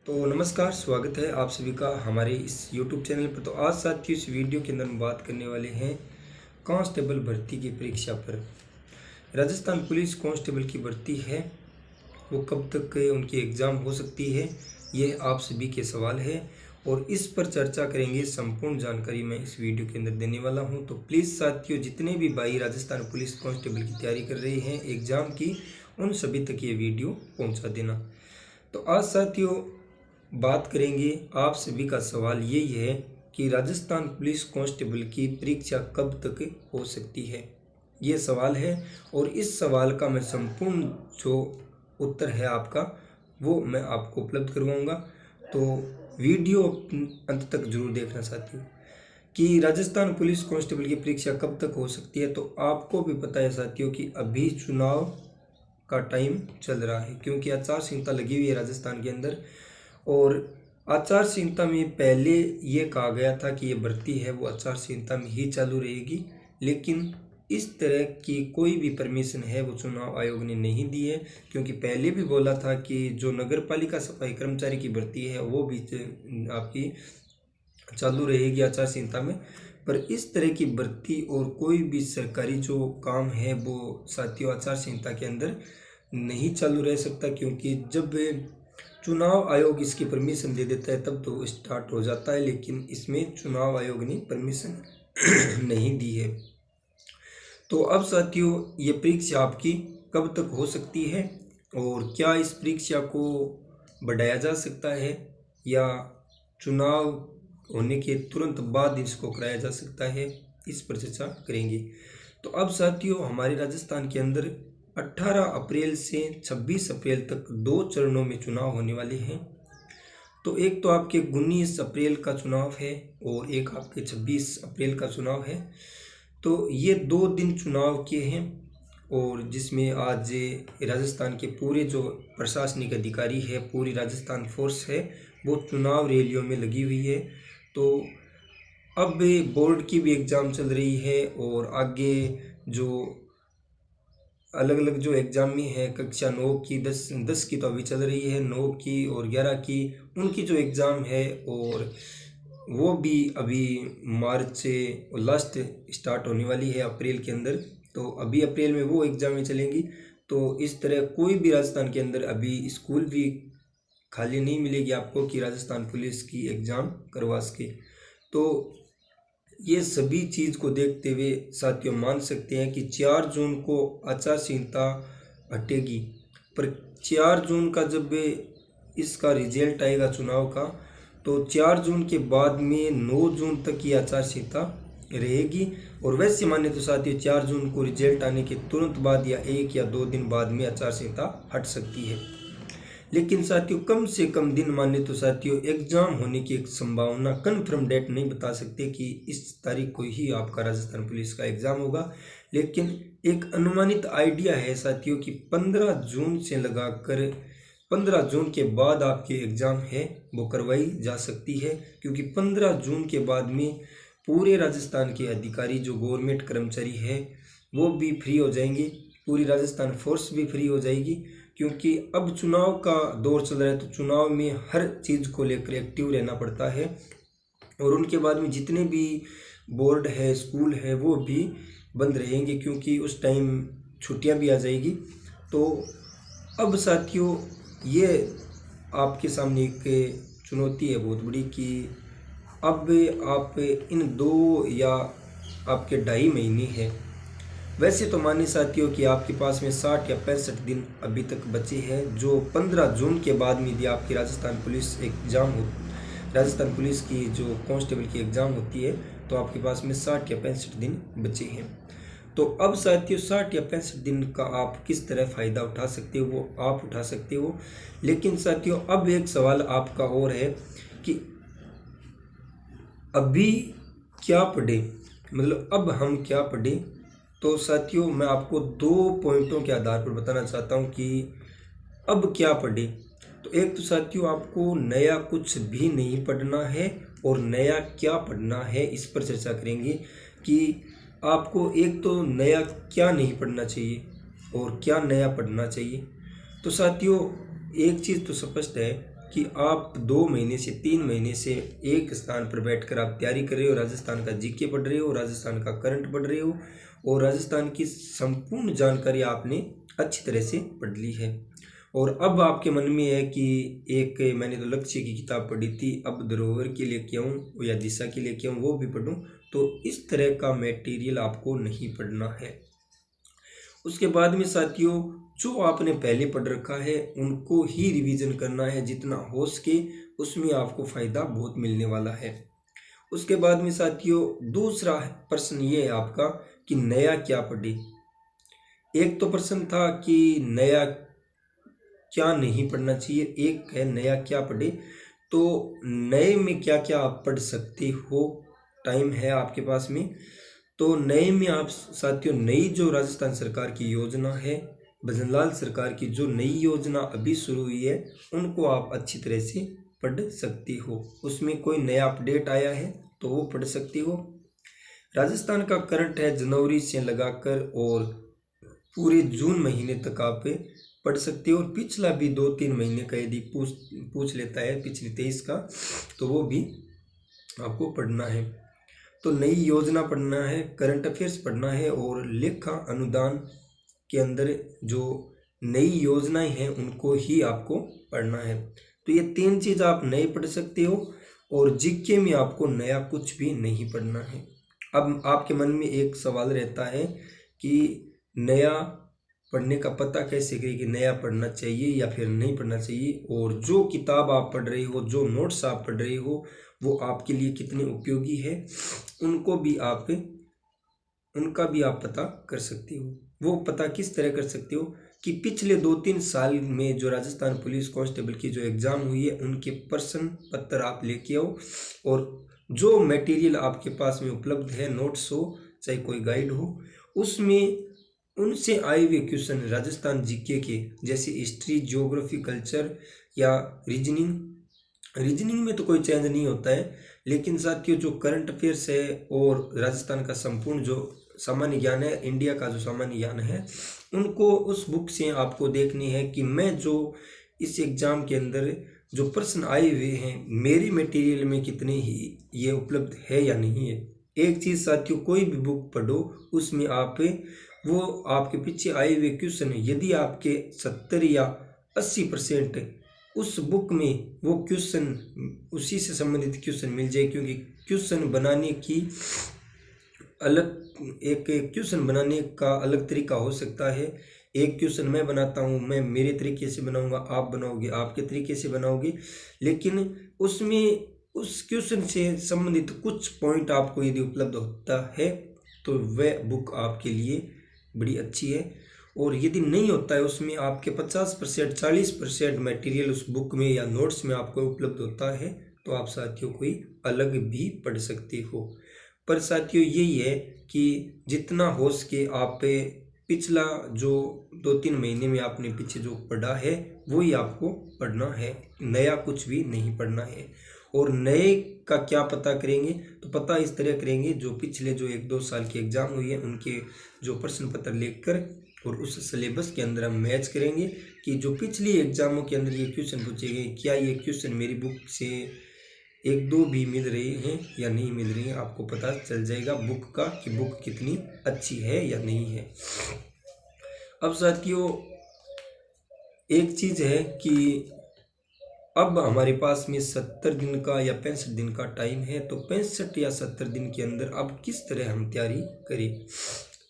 तो नमस्कार, स्वागत है आप सभी का हमारे इस YouTube चैनल पर। तो आज साथियों इस वीडियो के अंदर हम बात करने वाले हैं कांस्टेबल भर्ती की परीक्षा पर। राजस्थान पुलिस कांस्टेबल की भर्ती है, वो कब तक उनकी एग्ज़ाम हो सकती है, ये आप सभी के सवाल है और इस पर चर्चा करेंगे। संपूर्ण जानकारी मैं इस वीडियो के अंदर देने वाला हूं। तो प्लीज़ साथियों, जितने भी भाई राजस्थान पुलिस कांस्टेबल की तैयारी कर रहे हैं एग्ज़ाम की, उन सभी तक ये वीडियो पहुँचा देना। तो आज साथियों बात करेंगे, आप सभी का सवाल यही है कि राजस्थान पुलिस कांस्टेबल की परीक्षा कब तक हो सकती है, ये सवाल है। और इस सवाल का मैं संपूर्ण जो उत्तर है आपका, वो मैं आपको उपलब्ध करवाऊंगा। तो वीडियो अंत तक जरूर देखना साथियों कि राजस्थान पुलिस कांस्टेबल की परीक्षा कब तक हो सकती है। तो आपको भी पता है साथियों कि अभी चुनाव का टाइम चल रहा है, क्योंकि आचार संहिता लगी हुई है राजस्थान के अंदर। और आचार संहिता में पहले ये कहा गया था कि ये भर्ती है वो आचार संहिता में ही चालू रहेगी, लेकिन इस तरह की कोई भी परमिशन है वो चुनाव आयोग ने नहीं दी है। क्योंकि पहले भी बोला था कि जो नगर पालिका सफाई कर्मचारी की भर्ती है वो भी आपकी चालू रहेगी आचार संहिता में। पर इस तरह की भर्ती और कोई भी सरकारी जो काम है वो साथियों आचार संहिता के अंदर नहीं चालू रह सकता, क्योंकि जब चुनाव आयोग इसकी परमिशन दे देता है तब तो स्टार्ट हो जाता है, लेकिन इसमें चुनाव आयोग ने परमिशन नहीं दी है। तो अब साथियों ये परीक्षा आपकी कब तक हो सकती है और क्या इस परीक्षा को बढ़ाया जा सकता है या चुनाव होने के तुरंत बाद इसको कराया जा सकता है, इस पर चर्चा करेंगे। तो अब साथियों हमारे राजस्थान के अंदर 18 अप्रैल से 26 अप्रैल तक 2 चरणों में चुनाव होने वाले हैं। तो एक तो आपके 19 अप्रैल का चुनाव है और एक आपके 26 अप्रैल का चुनाव है। तो ये 2 दिन चुनाव के हैं और जिसमें आज राजस्थान के पूरे जो प्रशासनिक अधिकारी है, पूरी राजस्थान फोर्स है, वो चुनाव रैलियों में लगी हुई है। तो अब बोर्ड की भी एग्ज़ाम चल रही है और आगे जो अलग अलग जो एग्ज़ाम में है, कक्षा 9 की 10 की तो अभी चल रही है, 9 की और 11 की उनकी जो एग्ज़ाम है, और वो भी अभी मार्च से लास्ट स्टार्ट होने वाली है अप्रैल के अंदर। तो अभी अप्रैल में वो एग्ज़ामें चलेंगी। तो इस तरह कोई भी राजस्थान के अंदर अभी स्कूल भी खाली नहीं मिलेगी आपको कि राजस्थान पुलिस की एग्ज़ाम करवा सके। तो ये सभी चीज़ को देखते हुए साथियों मान सकते हैं कि 4 जून को आचार संहिता हटेगी। पर 4 जून का जब इसका रिजल्ट आएगा चुनाव का, तो 4 जून के बाद में 9 जून तक ये आचार संहिता रहेगी। और वैसे माने तो साथियों 4 जून को रिजल्ट आने के तुरंत बाद या 1 या 2 दिन बाद में आचार संहिता हट सकती है। लेकिन साथियों कम से कम दिन माने तो साथियों एग्जाम होने की एक संभावना, कन्फर्म डेट नहीं बता सकते कि इस तारीख को ही आपका राजस्थान पुलिस का एग्जाम होगा, लेकिन एक अनुमानित आइडिया है साथियों कि 15 जून से लगाकर 15 जून के बाद आपके एग्ज़ाम है वो करवाई जा सकती है। क्योंकि 15 जून के बाद में पूरे राजस्थान के अधिकारी जो गवर्नमेंट कर्मचारी है वो भी फ्री हो जाएंगे, पूरी राजस्थान फोर्स भी फ्री हो जाएगी। क्योंकि अब चुनाव का दौर चल रहा है, तो चुनाव में हर चीज़ को लेकर एक्टिव रहना पड़ता है। और उनके बाद में जितने भी बोर्ड है, स्कूल है, वो भी बंद रहेंगे, क्योंकि उस टाइम छुट्टियां भी आ जाएगी। तो अब साथियों ये आपके सामने एक चुनौती है बहुत बड़ी कि अब आप इन 2 या आपके 2.5 महीने हैं। वैसे तो मानिए साथियों कि आपके पास में 60 या 65 दिन अभी तक बचे हैं, जो 15 जून के बाद में यदि आपकी राजस्थान पुलिस एग्ज़ाम हो, राजस्थान पुलिस की जो कांस्टेबल की एग्ज़ाम होती है, तो आपके पास में 60 या 65 दिन बचे हैं। तो अब साथियों 60 या 65 दिन का आप किस तरह फ़ायदा उठा सकते हो वो आप उठा सकते हो। लेकिन साथियों अब एक सवाल आपका और है कि अभी क्या पढ़े, मतलब अब हम क्या पढ़ें। तो साथियों मैं आपको 2 पॉइंटों के आधार पर बताना चाहता हूं कि अब क्या पढ़ें। तो एक तो साथियों आपको नया कुछ भी नहीं पढ़ना है, और नया क्या पढ़ना है इस पर चर्चा करेंगे कि आपको एक तो नया क्या नहीं पढ़ना चाहिए और क्या नया पढ़ना चाहिए। तो साथियों एक चीज़ तो स्पष्ट है कि आप 2 महीने से 3 महीने से एक स्थान पर बैठकर आप तैयारी कर रहे हो, राजस्थान का जीके पढ़ रहे हो, राजस्थान का करंट पढ़ रहे हो और राजस्थान की संपूर्ण जानकारी आपने अच्छी तरह से पढ़ ली है। और अब आपके मन में है कि एक मैंने तो लक्ष्य की किताब पढ़ी थी, अब धरोहर के लेके आऊँ या दिशा के लेके आऊँ वो भी पढ़ूँ, तो इस तरह का मटेरियल आपको नहीं पढ़ना है। उसके बाद में साथियों जो आपने पहले पढ़ रखा है उनको ही रिवीजन करना है जितना हो सके, उसमें आपको फ़ायदा बहुत मिलने वाला है। उसके बाद में साथियों दूसरा प्रश्न ये है आपका कि नया क्या पढ़े। एक तो प्रश्न था कि नया क्या नहीं पढ़ना चाहिए, एक है नया क्या पढ़े। तो नए में क्या क्या आप पढ़ सकते हो, टाइम है आपके पास में। तो नए में आप साथियों नई जो राजस्थान सरकार की योजना है, भजनलाल सरकार की जो नई योजना अभी शुरू हुई है, उनको आप अच्छी तरह से पढ़ सकते हो। उसमें कोई नया अपडेट आया है तो वो पढ़ सकते हो। राजस्थान का करंट है जनवरी से लगाकर और पूरे जून महीने तक आप पढ़ सकते हो। और पिछला भी 2-3 महीने का यदि पूछ लेता है पिछले 23 का, तो वो भी आपको पढ़ना है। तो नई योजना पढ़ना है, करंट अफेयर्स पढ़ना है और लेखा अनुदान के अंदर जो नई योजनाएं हैं उनको ही आपको पढ़ना है। तो ये 3 चीज़ आप नए पढ़ सकते हो और जीके में आपको नया कुछ भी नहीं पढ़ना है। अब आपके मन में एक सवाल रहता है कि नया पढ़ने का पता कैसे करें कि नया पढ़ना चाहिए या फिर नहीं पढ़ना चाहिए, और जो किताब आप पढ़ रहे हो, जो नोट्स आप पढ़ रहे हो, वो आपके लिए कितने उपयोगी है उनका भी आप पता कर सकते हो। वो पता किस तरह कर सकते हो कि पिछले 2-3 साल में जो राजस्थान पुलिस कांस्टेबल की जो एग्ज़ाम हुई है उनके प्रश्न पत्र आप लेके आओ, और जो मटेरियल आपके पास में उपलब्ध है, नोट्स हो चाहे कोई गाइड हो, उसमें उनसे आए हुए क्वेश्चन राजस्थान जीके के, जैसे हिस्ट्री, ज्योग्राफी, कल्चर या रीजनिंग में तो कोई चेंज नहीं होता है, लेकिन साथियों जो करंट अफेयर्स है और राजस्थान का संपूर्ण जो सामान्य ज्ञान है, इंडिया का जो सामान्य ज्ञान है, उनको उस बुक से आपको देखनी है कि मैं जो इस एग्ज़ाम के अंदर जो प्रश्न आए हुए हैं मेरे मटेरियल में कितने ही ये उपलब्ध है या नहीं है। एक चीज़ साथियों, कोई भी बुक पढ़ो उसमें आप वो आपके पीछे आए हुए क्वेश्चन, यदि आपके 70 या 80% उस बुक में वो क्वेश्चन उसी से संबंधित क्वेश्चन मिल जाए, क्योंकि क्वेश्चन बनाने की एक क्वेश्चन बनाने का अलग तरीका हो सकता है। एक क्वेश्चन मैं बनाता हूँ, मैं मेरे तरीके से बनाऊंगा, आप बनाओगे आपके तरीके से बनाओगे, लेकिन उसमें उस क्वेश्चन से संबंधित कुछ पॉइंट आपको यदि उपलब्ध होता है तो वह बुक आपके लिए बड़ी अच्छी है। और यदि नहीं होता है उसमें आपके 50% 40% मटेरियल उस बुक में या नोट्स में आपको उपलब्ध होता है, तो आप साथियों कोई अलग भी पढ़ सकते हो। पर साथियों यही है कि जितना हो सके आप पिछला जो 2-3 महीने में आपने पीछे जो पढ़ा है वही आपको पढ़ना है, नया कुछ भी नहीं पढ़ना है। और नए का क्या पता करेंगे, तो पता इस तरह करेंगे जो पिछले जो 1-2 साल की एग्ज़ाम हुई है उनके जो प्रश्न पत्र लेकर और उस सिलेबस के अंदर हम मैच करेंगे कि जो पिछली एग्ज़ामों के अंदर ये क्वेश्चन पूछे गए, क्या ये क्वेश्चन मेरी बुक से 1-2 भी मिल रहे हैं या नहीं मिल रही हैं। आपको पता चल जाएगा बुक का कि बुक कितनी अच्छी है या नहीं है। अब साथियों एक चीज़ है कि अब हमारे पास में 70 दिन का या 65 दिन का टाइम है, तो 65 या 70 दिन के अंदर अब किस तरह हम तैयारी करें।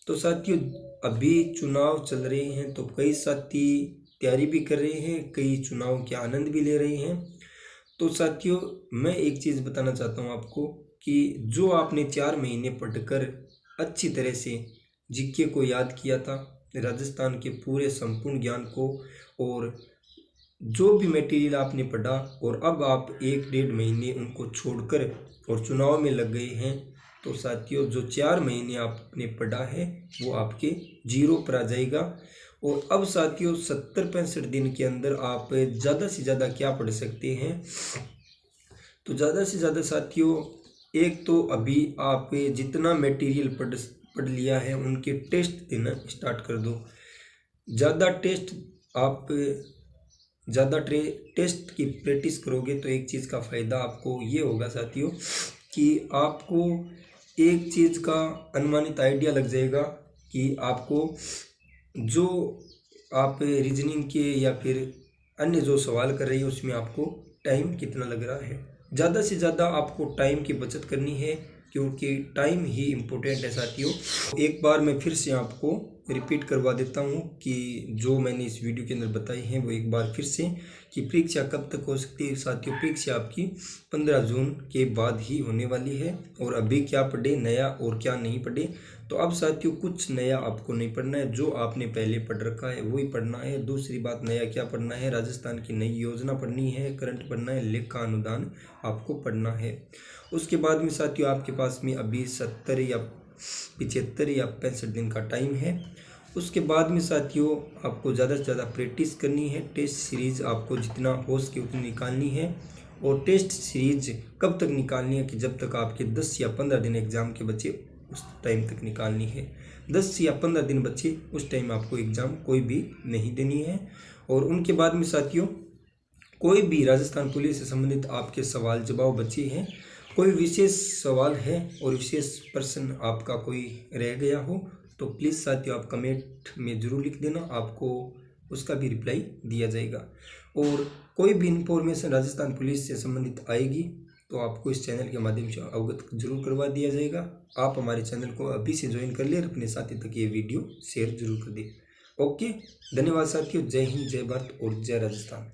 तो साथियों अभी चुनाव चल रहे हैं, तो कई साथी तैयारी भी कर रहे हैं, कई चुनाव के आनंद भी ले रहे हैं। तो साथियों मैं एक चीज़ बताना चाहता हूँ आपको कि जो आपने 4 महीने पढ़कर अच्छी तरह से जीके को याद किया था, राजस्थान के पूरे संपूर्ण ज्ञान को, और जो भी मटेरियल आपने पढ़ा, और अब आप 1-1.5 महीने उनको छोड़कर और चुनाव में लग गए हैं, तो साथियों जो 4 महीने आपने पढ़ा है वो आपके जीरो पर आ जाएगा। और अब साथियों 70-65 दिन के अंदर आप ज़्यादा से ज़्यादा क्या पढ़ सकते हैं, तो ज़्यादा से ज़्यादा साथियों एक तो अभी आप जितना मटेरियल पढ़ लिया है उनके टेस्ट देना स्टार्ट कर दो। ज़्यादा टेस्ट आप ज़्यादा टेस्ट की प्रैक्टिस करोगे तो एक चीज़ का फ़ायदा आपको ये होगा साथियों कि आपको एक चीज़ का अनुमानित आइडिया लग जाएगा कि आपको जो आप रीजनिंग के या फिर अन्य जो सवाल कर रही है उसमें आपको टाइम कितना लग रहा है। ज़्यादा से ज़्यादा आपको टाइम की बचत करनी है क्योंकि टाइम ही इम्पोर्टेंट है साथियों। एक बार मैं फिर से आपको रिपीट करवा देता हूँ कि जो मैंने इस वीडियो के अंदर बताई हैं वो एक बार फिर से कि परीक्षा कब तक हो सकती है साथियों। परीक्षा आपकी 15 जून के बाद ही होने वाली है और अभी क्या पढ़े नया और क्या नहीं पढ़े। तो अब साथियों कुछ नया आपको नहीं पढ़ना है, जो आपने पहले पढ़ रखा है वही पढ़ना है। दूसरी बात नया क्या पढ़ना है, राजस्थान की नई योजना पढ़नी है, करंट पढ़ना है, लेखा अनुदान आपको पढ़ना है। उसके बाद में साथियों आपके पास में अभी 70 या 75 या 65 दिन का टाइम है। उसके बाद में साथियों आपको ज़्यादा से ज़्यादा प्रैक्टिस करनी है। टेस्ट सीरीज़ आपको जितना हो सके उतनी निकालनी है। और टेस्ट सीरीज कब तक निकालनी है कि जब तक आपके 10 या 15 दिन एग्ज़ाम के बचे उस टाइम तक निकालनी है। 10 या 15 दिन बचे उस टाइम आपको एग्ज़ाम कोई भी नहीं देनी है। और उनके बाद में साथियों कोई भी राजस्थान पुलिस से संबंधित आपके सवाल जवाब बचे हैं, कोई विशेष सवाल है और विशेष प्रश्न आपका कोई रह गया हो तो प्लीज़ साथियों आप कमेंट में ज़रूर लिख देना, आपको उसका भी रिप्लाई दिया जाएगा। और कोई भी इन्फॉर्मेशन राजस्थान पुलिस से संबंधित आएगी तो आपको इस चैनल के माध्यम से अवगत जरूर करवा दिया जाएगा। आप हमारे चैनल को अभी से ज्वाइन कर ले और अपने साथी तक ये वीडियो शेयर जरूर कर दें। ओके, धन्यवाद साथियों। जय हिंद, जय भारत और जय राजस्थान।